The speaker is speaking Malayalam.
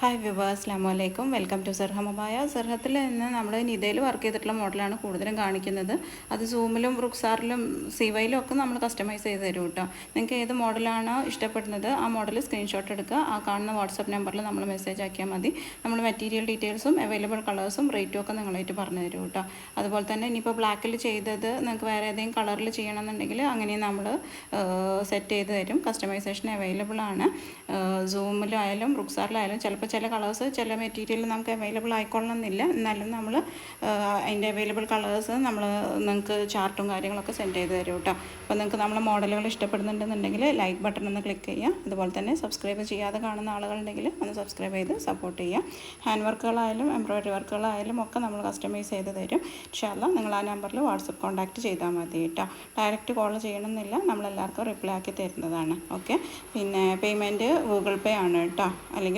ഹായ് വ്യൂവേഴ്സ്, അസ്സലാമു അലൈക്കും. Welcome to സർഹ മൊബായ. സർഹത്തിൽ നിന്ന് നമ്മൾ നിതയിൽ വർക്ക് ചെയ്തിട്ടുള്ള മോഡലാണ് കൂടുതലും കാണിക്കുന്നത്. അത് സൂമിലും റുക്സാറിലും സിവയിലും ഒക്കെ നമ്മൾ കസ്റ്റമൈസ് ചെയ്ത് തരും കേട്ടോ. നിങ്ങൾക്ക് ഏത് മോഡലാണോ ഇഷ്ടപ്പെടുന്നത് ആ മോഡൽ സ്ക്രീൻഷോട്ട് എടുക്കുക. ആ കാണുന്ന വാട്സപ്പ് നമ്പറിൽ നമ്മൾ മെസ്സേജ് ആക്കിയാൽ മതി. നമ്മൾ മെറ്റീരിയൽ ഡീറ്റെയിൽസും അവൈലബിൾ കളേഴ്സും റേറ്റും ഒക്കെ നിങ്ങളായിട്ട് പറഞ്ഞു തരും കേട്ടോ. അതുപോലെ തന്നെ ഇനിയിപ്പോൾ ബ്ലാക്കിൽ ചെയ്തത് നിങ്ങൾക്ക് വേറെ ഏതെങ്കിലും കളറിൽ ചെയ്യണമെന്നുണ്ടെങ്കിൽ അങ്ങനെ നമ്മൾ സെറ്റ് ചെയ്ത് തരും. കസ്റ്റമൈസേഷൻ അവൈലബിൾ ആണ്. സൂമിലായാലും റുക്സാറിലായാലും ചിലപ്പോൾ ചില കളേഴ്സ് ചില മെറ്റീരിയൽ നമുക്ക് അവൈലബിൾ ആയിക്കൊള്ളണമെന്നില്ല. എന്നാലും നമ്മൾ അതിൻ്റെ അവൈലബിൾ കളേഴ്സ് നമ്മൾ നിങ്ങൾക്ക് ചാർട്ടും കാര്യങ്ങളൊക്കെ സെൻഡ് ചെയ്ത് തരും കേട്ടോ. അപ്പോൾ നിങ്ങൾക്ക് നമ്മളെ മോഡലുകൾ ഇഷ്ടപ്പെടുന്നുണ്ടെന്നുണ്ടെങ്കിൽ ലൈക്ക് ബട്ടൺ ഒന്ന് ക്ലിക്ക് ചെയ്യുക. അതുപോലെ തന്നെ സബ്സ്ക്രൈബ് ചെയ്യാതെ കാണുന്ന ആളുകളുണ്ടെങ്കിൽ ഒന്ന് സബ്സ്ക്രൈബ് ചെയ്ത് സപ്പോർട്ട് ചെയ്യുക. ഹാൻഡ് വർക്കുകളായാലും എംബ്രോയ്ഡറി വർക്കുകളായാലും ഒക്കെ നമ്മൾ കസ്റ്റമൈസ് ചെയ്ത് തരും. ഇൻഷാ അല്ലാഹ് നിങ്ങൾ ആ നമ്പറിൽ വാട്സപ്പ് കോൺടാക്റ്റ് ചെയ്താൽ മതി കേട്ടോ. ഡയറക്റ്റ് കോൾ ചെയ്യണമെന്നില്ല, നമ്മളെല്ലാവർക്കും റിപ്ലൈ ആക്കി തരുന്നതാണ്. ഓക്കെ, പിന്നെ പേയ്മെൻറ്റ് ഗൂഗിൾ പേ ആണ് കേട്ടോ. അല്ലെങ്കിൽ